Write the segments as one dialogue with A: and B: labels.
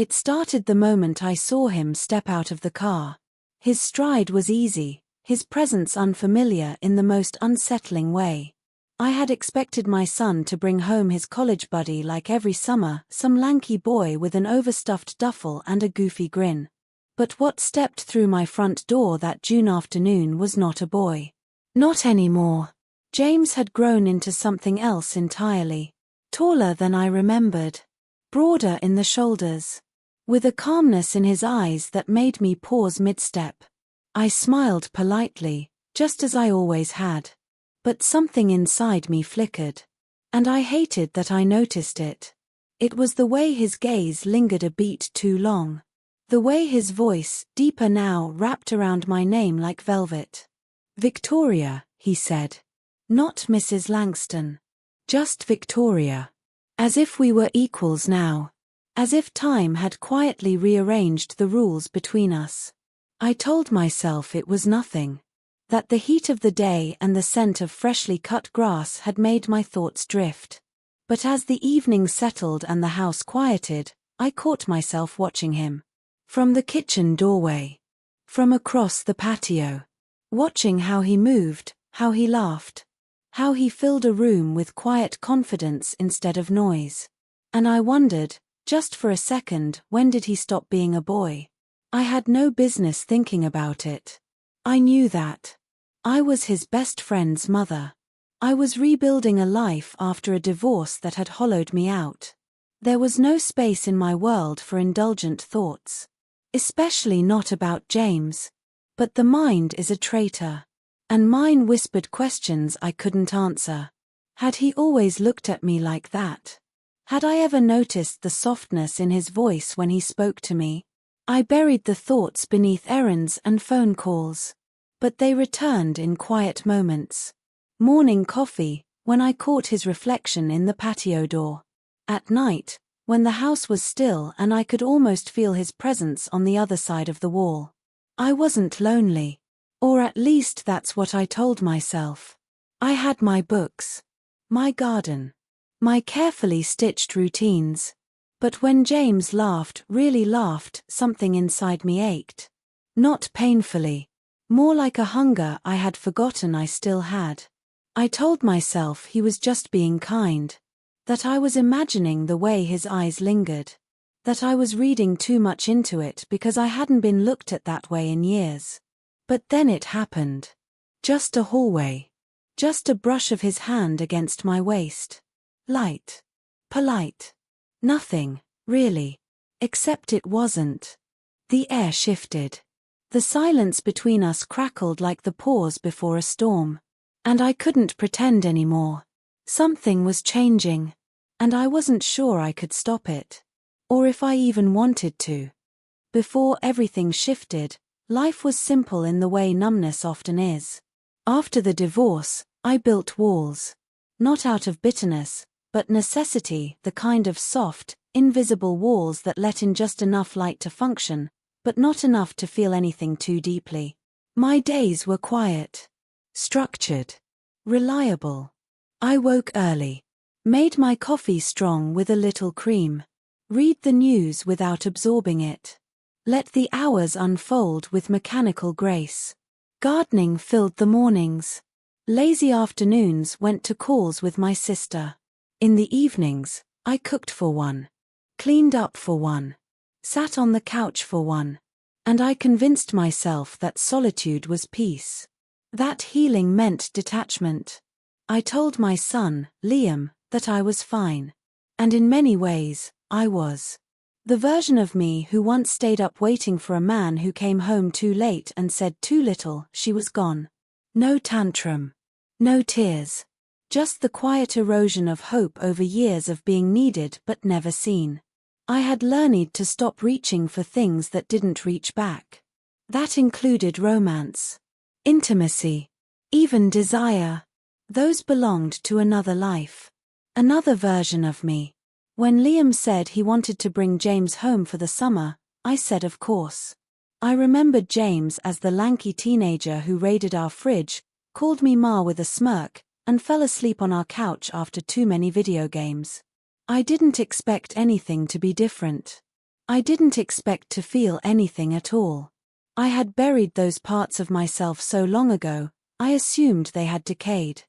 A: It started the moment I saw him step out of the car. His stride was easy, his presence unfamiliar in the most unsettling way. I had expected my son to bring home his college buddy like every summer, some lanky boy with an overstuffed duffel and a goofy grin. But what stepped through my front door that June afternoon was not a boy. Not anymore. James had grown into something else entirely. Taller than I remembered. Broader in the shoulders. With a calmness in his eyes that made me pause mid-step. I smiled politely, just as I always had. But something inside me flickered. And I hated that I noticed it. It was the way his gaze lingered a beat too long. The way his voice, deeper now, wrapped around my name like velvet. Victoria, he said. Not Mrs. Langston. Just Victoria. As if we were equals now. As if time had quietly rearranged the rules between us. I told myself it was nothing. That the heat of the day and the scent of freshly cut grass had made my thoughts drift. But as the evening settled and the house quieted, I caught myself watching him. From the kitchen doorway. From across the patio. Watching how he moved, how he laughed. How he filled a room with quiet confidence instead of noise. And I wondered, just for a second, when did he stop being a boy? I had no business thinking about it. I knew that. I was his best friend's mother. I was rebuilding a life after a divorce that had hollowed me out. There was no space in my world for indulgent thoughts. Especially not about James. But the mind is a traitor. And mine whispered questions I couldn't answer. Had he always looked at me like that? Had I ever noticed the softness in his voice when he spoke to me? I buried the thoughts beneath errands and phone calls. But they returned in quiet moments. Morning coffee, when I caught his reflection in the patio door. At night, when the house was still and I could almost feel his presence on the other side of the wall. I wasn't lonely. Or at least that's what I told myself. I had my books. My garden. My carefully stitched routines. But when James laughed, really laughed, something inside me ached. Not painfully. More like a hunger I had forgotten I still had. I told myself he was just being kind. That I was imagining the way his eyes lingered. That I was reading too much into it because I hadn't been looked at that way in years. But then it happened. Just a hallway. Just a brush of his hand against my waist. Light. Polite. Nothing, really. Except it wasn't. The air shifted. The silence between us crackled like the pause before a storm. And I couldn't pretend anymore. Something was changing. And I wasn't sure I could stop it. Or if I even wanted to. Before everything shifted, life was simple in the way numbness often is. After the divorce, I built walls. Not out of bitterness, but necessity, the kind of soft, invisible walls that let in just enough light to function, but not enough to feel anything too deeply. My days were quiet. Structured. Reliable. I woke early. Made my coffee strong with a little cream. Read the news without absorbing it. Let the hours unfold with mechanical grace. Gardening filled the mornings. Lazy afternoons went to calls with my sister. In the evenings, I cooked for one. Cleaned up for one. Sat on the couch for one. And I convinced myself that solitude was peace. That healing meant detachment. I told my son, Liam, that I was fine. And in many ways, I was. The version of me who once stayed up waiting for a man who came home too late and said too little, she was gone. No tantrum. No tears. Just the quiet erosion of hope over years of being needed but never seen. I had learned to stop reaching for things that didn't reach back. That included romance. Intimacy. Even desire. Those belonged to another life. Another version of me. When Liam said he wanted to bring James home for the summer, I said of course. I remembered James as the lanky teenager who raided our fridge, called me Ma with a smirk, and fell asleep on our couch after too many video games. I didn't expect anything to be different. I didn't expect to feel anything at all. I had buried those parts of myself so long ago, I assumed they had decayed.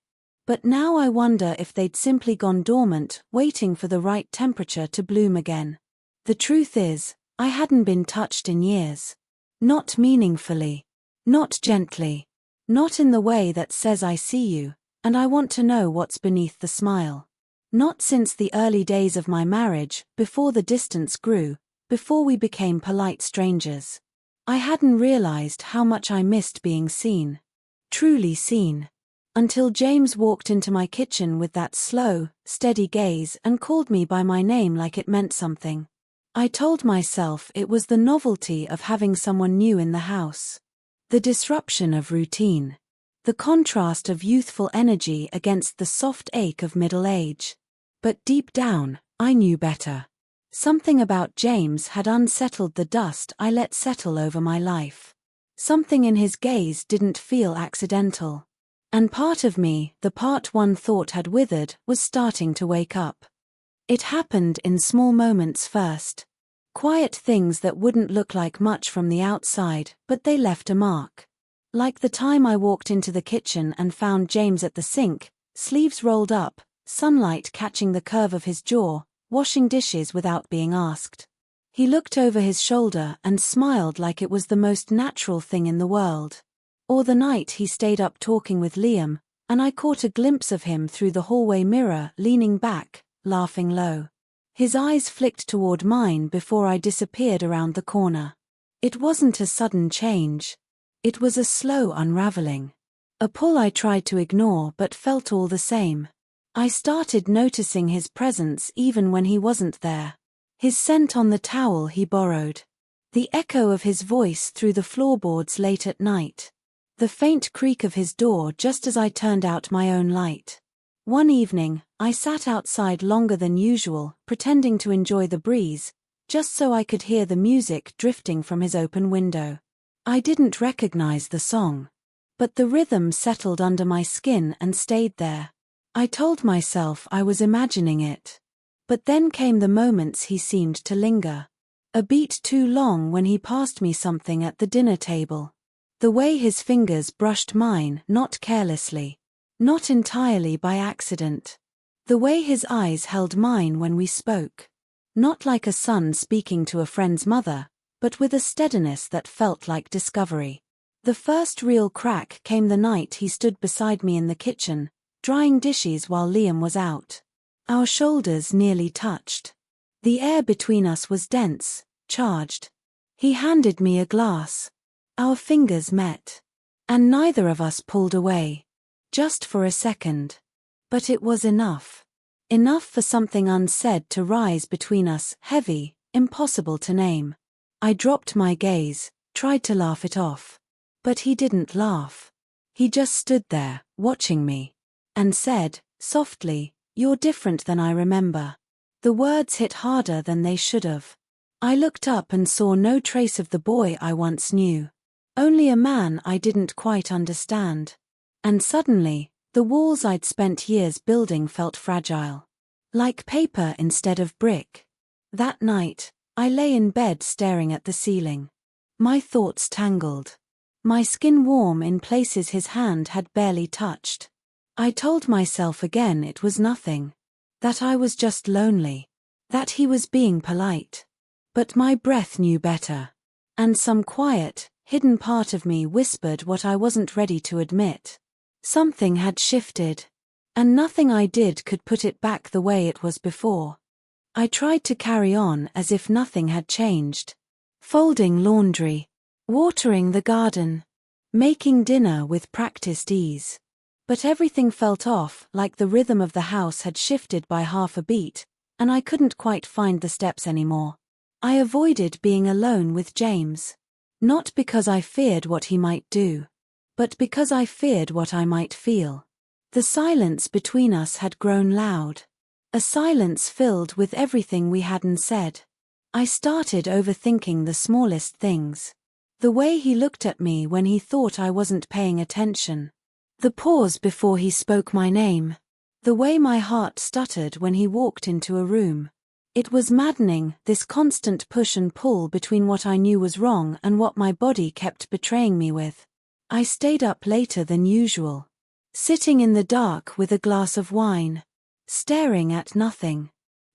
A: But now I wonder if they'd simply gone dormant, waiting for the right temperature to bloom again. The truth is, I hadn't been touched in years. Not meaningfully. Not gently. Not in the way that says I see you, and I want to know what's beneath the smile. Not since the early days of my marriage, before the distance grew, before we became polite strangers. I hadn't realized how much I missed being seen. Truly seen. Until James walked into my kitchen with that slow, steady gaze and called me by my name like it meant something. I told myself it was the novelty of having someone new in the house. The disruption of routine. The contrast of youthful energy against the soft ache of middle age. But deep down, I knew better. Something about James had unsettled the dust I let settle over my life. Something in his gaze didn't feel accidental. And part of me, the part one thought had withered, was starting to wake up. It happened in small moments first. Quiet things that wouldn't look like much from the outside, but they left a mark. Like the time I walked into the kitchen and found James at the sink, sleeves rolled up, sunlight catching the curve of his jaw, washing dishes without being asked. He looked over his shoulder and smiled like it was the most natural thing in the world. Or the night he stayed up talking with Liam, and I caught a glimpse of him through the hallway mirror, leaning back, laughing low. His eyes flicked toward mine before I disappeared around the corner. It wasn't a sudden change. It was a slow unraveling. A pull I tried to ignore but felt all the same. I started noticing his presence even when he wasn't there. His scent on the towel he borrowed. The echo of his voice through the floorboards late at night. The faint creak of his door just as I turned out my own light. One evening, I sat outside longer than usual, pretending to enjoy the breeze, just so I could hear the music drifting from his open window. I didn't recognize the song. But the rhythm settled under my skin and stayed there. I told myself I was imagining it. But then came the moments he seemed to linger. A beat too long when he passed me something at the dinner table. The way his fingers brushed mine, not carelessly. Not entirely by accident. The way his eyes held mine when we spoke. Not like a son speaking to a friend's mother, but with a steadiness that felt like discovery. The first real crack came the night he stood beside me in the kitchen, drying dishes while Liam was out. Our shoulders nearly touched. The air between us was dense, charged. He handed me a glass. Our fingers met. And neither of us pulled away. Just for a second. But it was enough. Enough for something unsaid to rise between us, heavy, impossible to name. I dropped my gaze, tried to laugh it off. But he didn't laugh. He just stood there, watching me. And said, softly, "You're different than I remember." The words hit harder than they should have. I looked up and saw no trace of the boy I once knew. Only a man I didn't quite understand. And suddenly, the walls I'd spent years building felt fragile. Like paper instead of brick. That night, I lay in bed staring at the ceiling. My thoughts tangled. My skin warm in places his hand had barely touched. I told myself again it was nothing. That I was just lonely. That he was being polite. But my breath knew better. And some quiet, hidden part of me whispered what I wasn't ready to admit. Something had shifted. And nothing I did could put it back the way it was before. I tried to carry on as if nothing had changed. Folding laundry. Watering the garden. Making dinner with practiced ease. But everything felt off, like the rhythm of the house had shifted by half a beat, and I couldn't quite find the steps anymore. I avoided being alone with James. Not because I feared what he might do. But because I feared what I might feel. The silence between us had grown loud. A silence filled with everything we hadn't said. I started overthinking the smallest things. The way he looked at me when he thought I wasn't paying attention. The pause before he spoke my name. The way my heart stuttered when he walked into a room. It was maddening, this constant push and pull between what I knew was wrong and what my body kept betraying me with. I stayed up later than usual. Sitting in the dark with a glass of wine. Staring at nothing.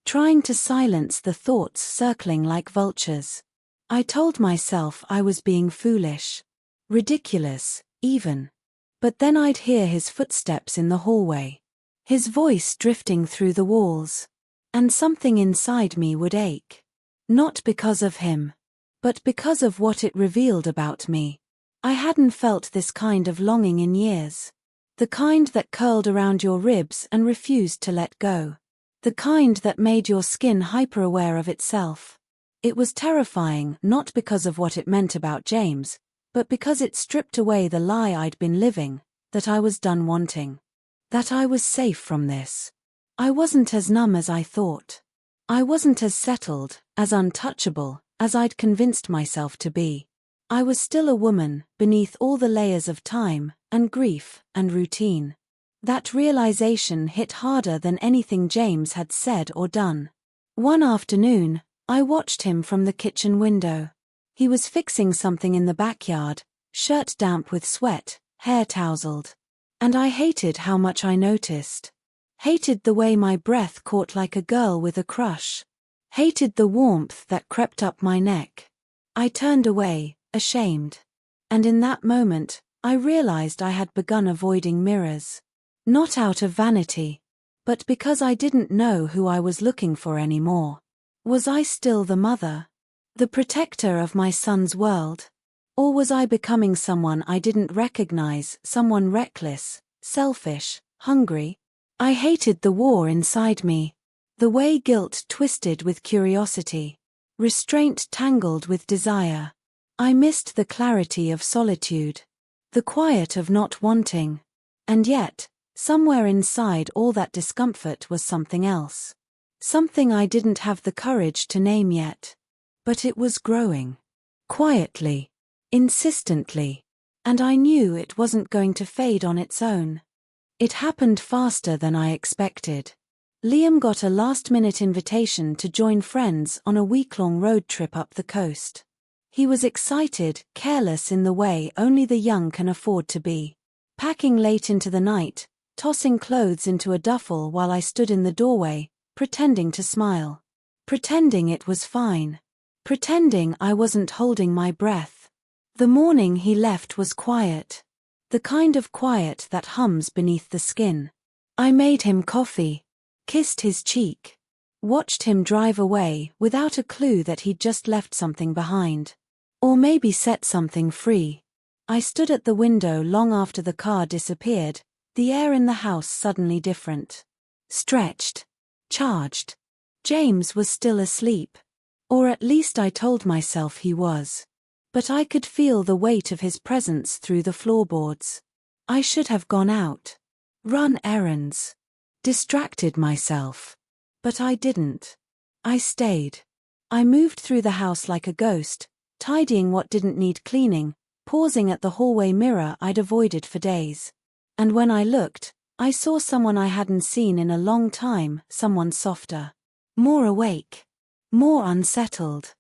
A: Trying to silence the thoughts circling like vultures. I told myself I was being foolish. Ridiculous, even. But then I'd hear his footsteps in the hallway. His voice drifting through the walls. And something inside me would ache. Not because of him. But because of what it revealed about me. I hadn't felt this kind of longing in years. The kind that curled around your ribs and refused to let go. The kind that made your skin hyper-aware of itself. It was terrifying, not because of what it meant about James, but because it stripped away the lie I'd been living, that I was done wanting. That I was safe from this. I wasn't as numb as I thought. I wasn't as settled, as untouchable, as I'd convinced myself to be. I was still a woman, beneath all the layers of time, and grief, and routine. That realization hit harder than anything James had said or done. One afternoon, I watched him from the kitchen window. He was fixing something in the backyard, shirt damp with sweat, hair tousled. And I hated how much I noticed. Hated the way my breath caught like a girl with a crush. Hated the warmth that crept up my neck. I turned away, ashamed. And in that moment, I realized I had begun avoiding mirrors. Not out of vanity. But because I didn't know who I was looking for anymore. Was I still the mother? The protector of my son's world? Or was I becoming someone I didn't recognize, someone reckless, selfish, hungry? I hated the war inside me. The way guilt twisted with curiosity. Restraint tangled with desire. I missed the clarity of solitude. The quiet of not wanting. And yet, somewhere inside all that discomfort was something else. Something I didn't have the courage to name yet. But it was growing. Quietly. Insistently. And I knew it wasn't going to fade on its own. It happened faster than I expected. Liam got a last-minute invitation to join friends on a week-long road trip up the coast. He was excited, careless in the way only the young can afford to be. Packing late into the night, tossing clothes into a duffel while I stood in the doorway, pretending to smile. Pretending it was fine. Pretending I wasn't holding my breath. The morning he left was quiet. The kind of quiet that hums beneath the skin. I made him coffee. Kissed his cheek. Watched him drive away without a clue that he'd just left something behind. Or maybe set something free. I stood at the window long after the car disappeared, the air in the house suddenly different. Stretched. Charged. James was still asleep. Or at least I told myself he was. But I could feel the weight of his presence through the floorboards. I should have gone out. Run errands. Distracted myself. But I didn't. I stayed. I moved through the house like a ghost, tidying what didn't need cleaning, pausing at the hallway mirror I'd avoided for days. And when I looked, I saw someone I hadn't seen in a long time, someone softer. More awake. More unsettled.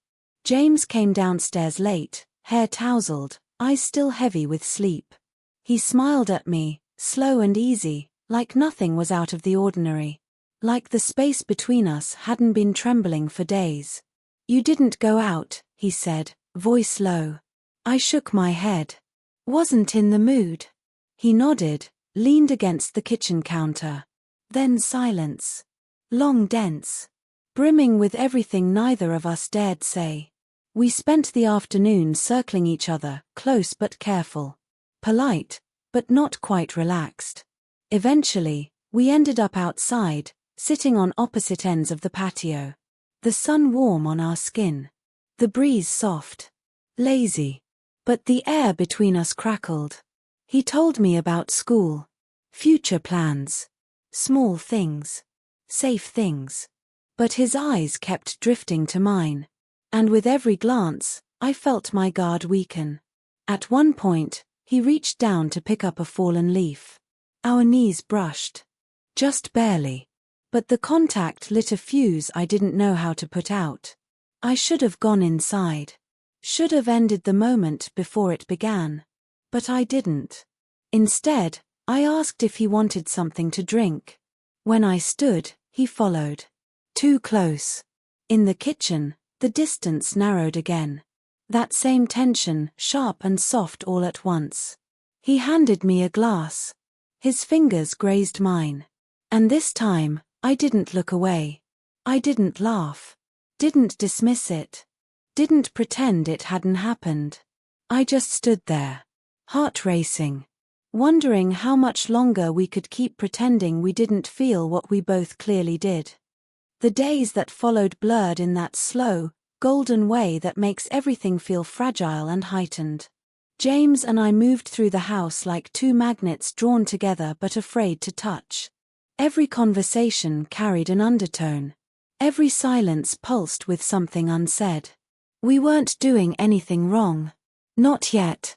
A: James came downstairs late, hair tousled, eyes still heavy with sleep. He smiled at me, slow and easy, like nothing was out of the ordinary. Like the space between us hadn't been trembling for days. "You didn't go out," he said, voice low. I shook my head. "Wasn't in the mood." He nodded, leaned against the kitchen counter. Then silence. Long, dense. Brimming with everything neither of us dared say. We spent the afternoon circling each other, close but careful. Polite, but not quite relaxed. Eventually, we ended up outside, sitting on opposite ends of the patio. The sun warm on our skin. The breeze soft. Lazy. But the air between us crackled. He told me about school. Future plans. Small things. Safe things. But his eyes kept drifting to mine. And with every glance, I felt my guard weaken. At one point, he reached down to pick up a fallen leaf. Our knees brushed. Just barely. But the contact lit a fuse I didn't know how to put out. I should have gone inside. Should have ended the moment before it began. But I didn't. Instead, I asked if he wanted something to drink. When I stood, he followed. Too close. In the kitchen, the distance narrowed again. That same tension, sharp and soft all at once. He handed me a glass. His fingers grazed mine. And this time, I didn't look away. I didn't laugh. Didn't dismiss it. Didn't pretend it hadn't happened. I just stood there. Heart racing. Wondering how much longer we could keep pretending we didn't feel what we both clearly did. The days that followed blurred in that slow, golden way that makes everything feel fragile and heightened. James and I moved through the house like two magnets drawn together but afraid to touch. Every conversation carried an undertone. Every silence pulsed with something unsaid. We weren't doing anything wrong. Not yet.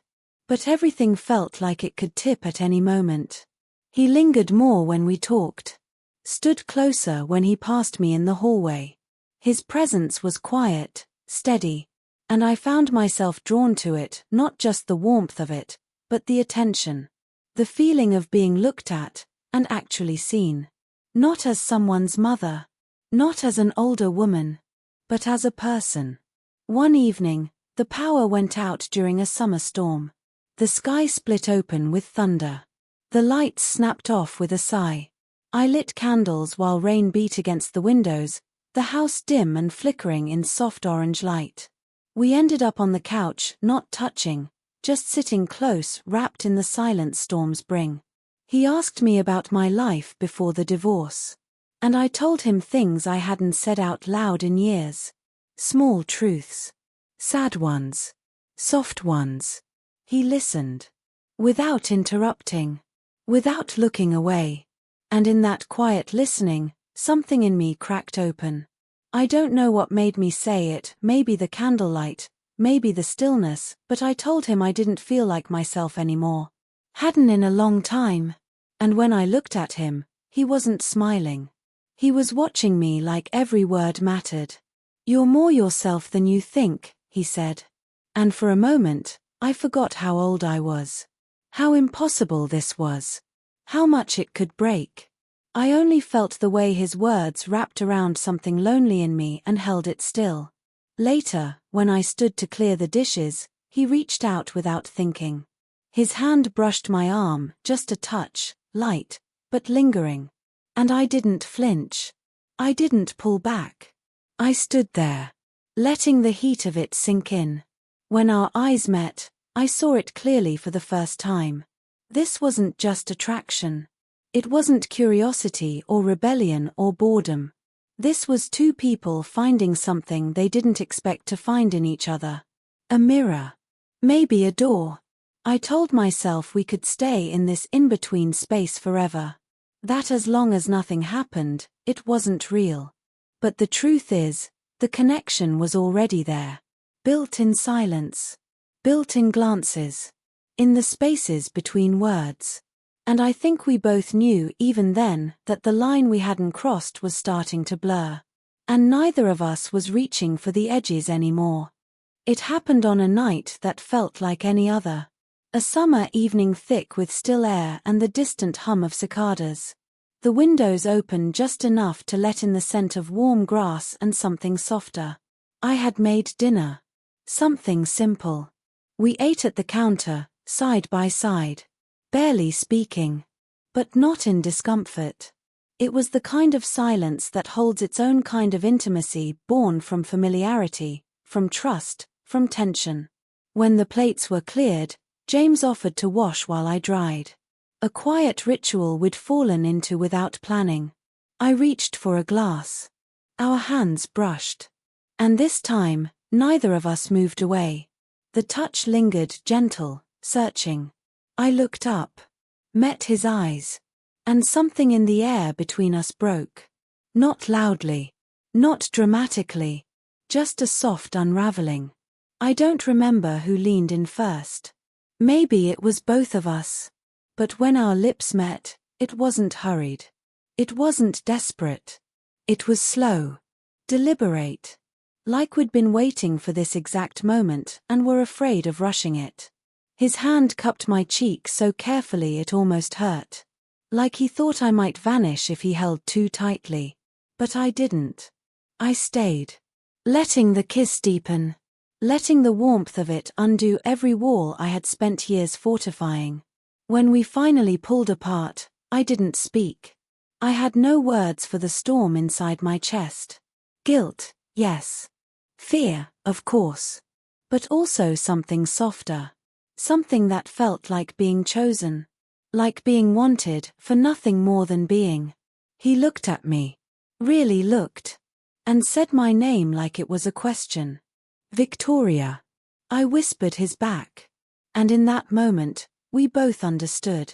A: But everything felt like it could tip at any moment. He lingered more when we talked. Stood closer when he passed me in the hallway. His presence was quiet, steady, and I found myself drawn to it, not just the warmth of it, but the attention. The feeling of being looked at, and actually seen. Not as someone's mother. Not as an older woman. But as a person. One evening, the power went out during a summer storm. The sky split open with thunder. The lights snapped off with a sigh. I lit candles while rain beat against the windows, the house dim and flickering in soft orange light. We ended up on the couch, not touching, just sitting close, wrapped in the silence storms bring. He asked me about my life before the divorce. And I told him things I hadn't said out loud in years. Small truths. Sad ones. Soft ones. He listened. Without interrupting. Without looking away. And in that quiet listening, something in me cracked open. I don't know what made me say it, maybe the candlelight, maybe the stillness, but I told him I didn't feel like myself anymore. Hadn't in a long time. And when I looked at him, he wasn't smiling. He was watching me like every word mattered. You're more yourself than you think, he said. And for a moment, I forgot how old I was. How impossible this was. How much it could break. I only felt the way his words wrapped around something lonely in me and held it still. Later, when I stood to clear the dishes, he reached out without thinking. His hand brushed my arm, just a touch, light, but lingering. And I didn't flinch. I didn't pull back. I stood there, letting the heat of it sink in. When our eyes met, I saw it clearly for the first time. This wasn't just attraction. It wasn't curiosity or rebellion or boredom. This was two people finding something they didn't expect to find in each other. A mirror. Maybe a door. I told myself we could stay in this in-between space forever. That as long as nothing happened, it wasn't real. But the truth is, the connection was already there. Built in silence. Built in glances. In the spaces between words. And I think we both knew even then that the line we hadn't crossed was starting to blur. And neither of us was reaching for the edges anymore. It happened on a night that felt like any other. A summer evening thick with still air and the distant hum of cicadas. The windows open just enough to let in the scent of warm grass and something softer. I had made dinner. Something simple. We ate at the counter, side by side. Barely speaking. But not in discomfort. It was the kind of silence that holds its own kind of intimacy, born from familiarity, from trust, from tension. When the plates were cleared, James offered to wash while I dried. A quiet ritual we'd fallen into without planning. I reached for a glass. Our hands brushed. And this time, neither of us moved away. The touch lingered, gentle, searching. I looked up. Met his eyes. And something in the air between us broke. Not loudly. Not dramatically. Just a soft unraveling. I don't remember who leaned in first. Maybe it was both of us. But when our lips met, it wasn't hurried. It wasn't desperate. It was slow. Deliberate. Like we'd been waiting for this exact moment and were afraid of rushing it. His hand cupped my cheek so carefully it almost hurt. Like he thought I might vanish if he held too tightly. But I didn't. I stayed. Letting the kiss deepen. Letting the warmth of it undo every wall I had spent years fortifying. When we finally pulled apart, I didn't speak. I had no words for the storm inside my chest. Guilt, yes. Fear, of course. But also something softer. Something that felt like being chosen. Like being wanted for nothing more than being. He looked at me. Really looked. And said my name like it was a question. Victoria. I whispered his back. And in that moment, we both understood.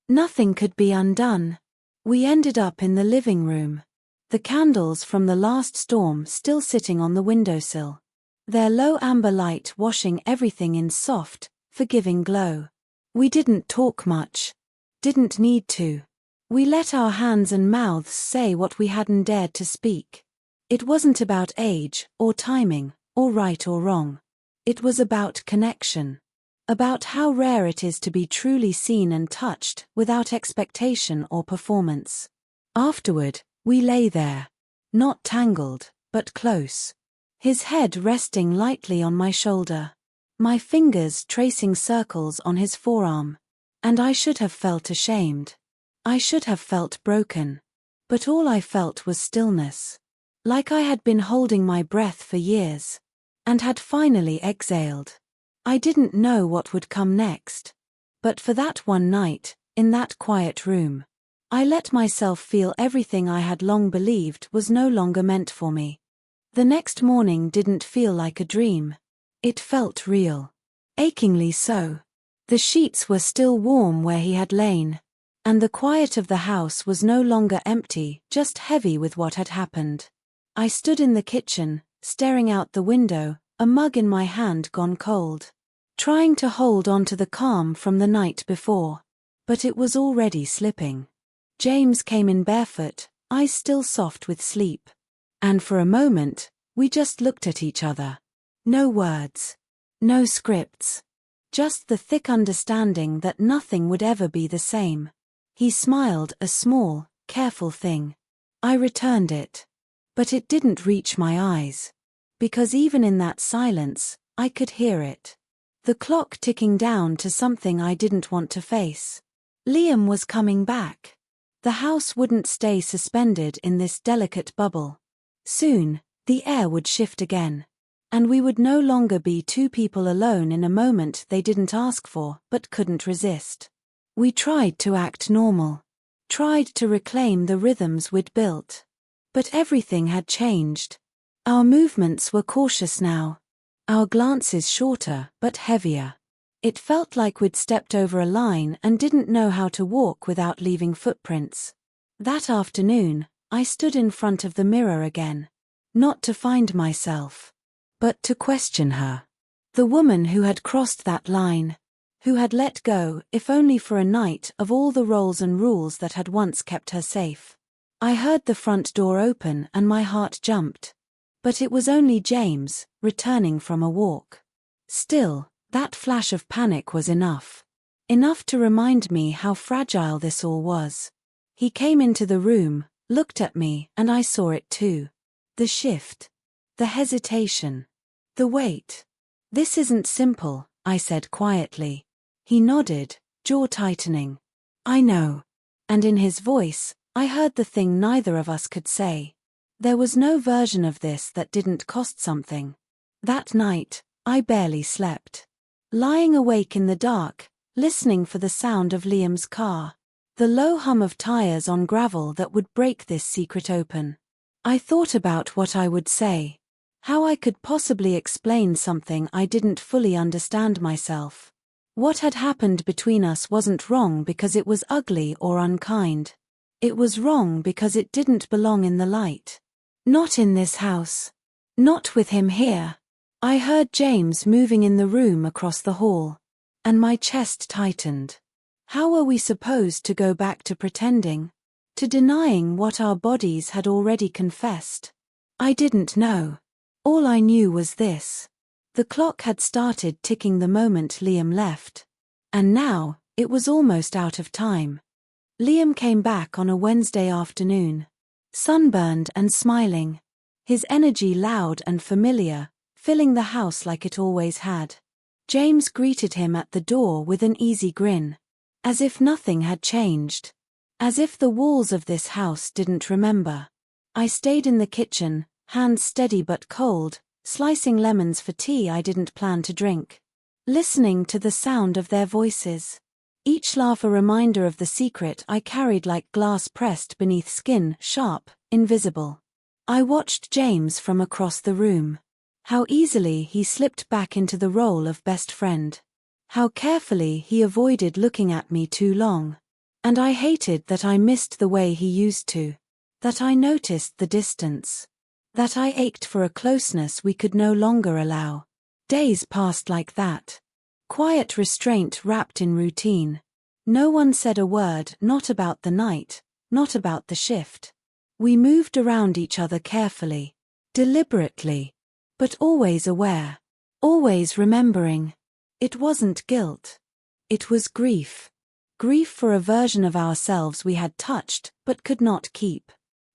A: Nothing could be undone. We ended up in the living room. The candles from the last storm still sitting on the windowsill. Their low amber light washing everything in soft, forgiving glow. We didn't talk much. Didn't need to. We let our hands and mouths say what we hadn't dared to speak. It wasn't about age, or timing, or right or wrong. It was about connection. About how rare it is to be truly seen and touched without expectation or performance. Afterward, we lay there. Not tangled, but close. His head resting lightly on my shoulder. My fingers tracing circles on his forearm. And I should have felt ashamed. I should have felt broken. But all I felt was stillness. Like I had been holding my breath for years. And had finally exhaled. I didn't know what would come next. But for that one night, in that quiet room, I let myself feel everything I had long believed was no longer meant for me. The next morning didn't feel like a dream. It felt real. Achingly so. The sheets were still warm where he had lain. And the quiet of the house was no longer empty, just heavy with what had happened. I stood in the kitchen, staring out the window, a mug in my hand gone cold. Trying to hold on to the calm from the night before. But it was already slipping. James came in barefoot, eyes still soft with sleep. And for a moment, we just looked at each other. No words. No scripts. Just the thick understanding that nothing would ever be the same. He smiled, a small, careful thing. I returned it. But it didn't reach my eyes. Because even in that silence, I could hear it. The clock ticking down to something I didn't want to face. Liam was coming back. The house wouldn't stay suspended in this delicate bubble. Soon, the air would shift again. And we would no longer be two people alone in a moment they didn't ask for but couldn't resist. We tried to act normal. Tried to reclaim the rhythms we'd built. But everything had changed. Our movements were cautious now. Our glances shorter but heavier. It felt like we'd stepped over a line and didn't know how to walk without leaving footprints. That afternoon, I stood in front of the mirror again. Not to find myself, but to question her. The woman who had crossed that line. Who had let go, if only for a night, of all the roles and rules that had once kept her safe. I heard the front door open and my heart jumped. But it was only James, returning from a walk. Still, that flash of panic was enough. Enough to remind me how fragile this all was. He came into the room, looked at me, and I saw it too. The shift. The hesitation. The weight. "This isn't simple," I said quietly. He nodded, jaw tightening. "I know." And in his voice, I heard the thing neither of us could say. There was no version of this that didn't cost something. That night, I barely slept. Lying awake in the dark, listening for the sound of Liam's car. The low hum of tires on gravel that would break this secret open. I thought about what I would say. How I could possibly explain something I didn't fully understand myself. What had happened between us wasn't wrong because it was ugly or unkind. It was wrong because it didn't belong in the light. Not in this house. Not with him here. I heard James moving in the room across the hall. And my chest tightened. How were we supposed to go back to pretending? To denying what our bodies had already confessed? I didn't know. All I knew was this. The clock had started ticking the moment Liam left. And now, it was almost out of time. Liam came back on a Wednesday afternoon. Sunburned and smiling. His energy loud and familiar, filling the house like it always had. James greeted him at the door with an easy grin. As if nothing had changed. As if the walls of this house didn't remember. I stayed in the kitchen, hands steady but cold, slicing lemons for tea I didn't plan to drink. Listening to the sound of their voices. Each laugh a reminder of the secret I carried like glass pressed beneath skin, sharp, invisible. I watched James from across the room. How easily he slipped back into the role of best friend. How carefully he avoided looking at me too long. And I hated that I missed the way he used to. That I noticed the distance. That I ached for a closeness we could no longer allow. Days passed like that. Quiet restraint wrapped in routine. No one said a word, not about the night, not about the shift. We moved around each other carefully, deliberately, but always aware, always remembering. It wasn't guilt. It was grief. Grief for a version of ourselves we had touched, but could not keep.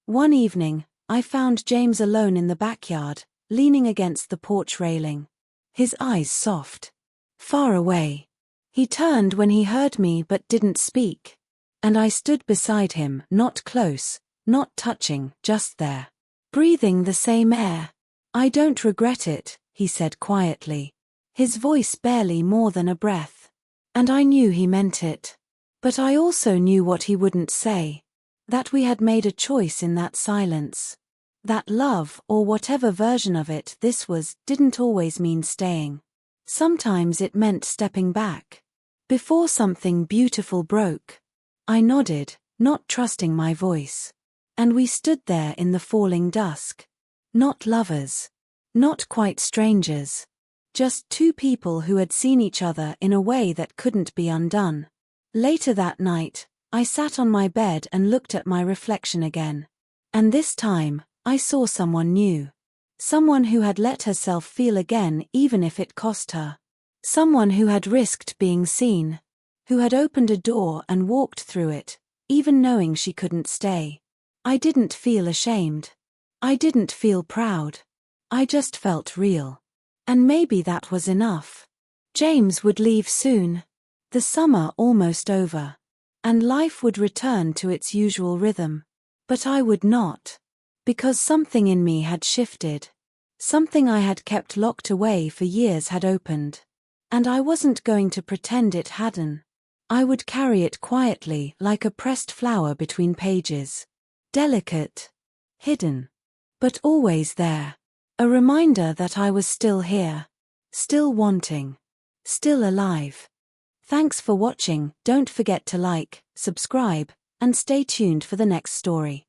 A: One evening, I found James alone in the backyard, leaning against the porch railing. His eyes soft. Far away. He turned when he heard me but didn't speak. And I stood beside him, not close, not touching, just there. Breathing the same air. I don't regret it, he said quietly. His voice barely more than a breath. And I knew he meant it. But I also knew what he wouldn't say. That we had made a choice in that silence. That love, or whatever version of it this was, didn't always mean staying. Sometimes it meant stepping back. Before something beautiful broke. I nodded, not trusting my voice. And we stood there in the falling dusk. Not lovers. Not quite strangers. Just two people who had seen each other in a way that couldn't be undone. Later that night, I sat on my bed and looked at my reflection again. And this time, I saw someone new. Someone who had let herself feel again even if it cost her. Someone who had risked being seen. Who had opened a door and walked through it, even knowing she couldn't stay. I didn't feel ashamed. I didn't feel proud. I just felt real. And maybe that was enough. James would leave soon. The summer almost over. And life would return to its usual rhythm. But I would not. Because something in me had shifted. Something I had kept locked away for years had opened. And I wasn't going to pretend it hadn't. I would carry it quietly like a pressed flower between pages. Delicate. Hidden. But always there. A reminder that I was still here. Still wanting. Still alive. Thanks for watching. Don't forget to like, subscribe, and stay tuned for the next story.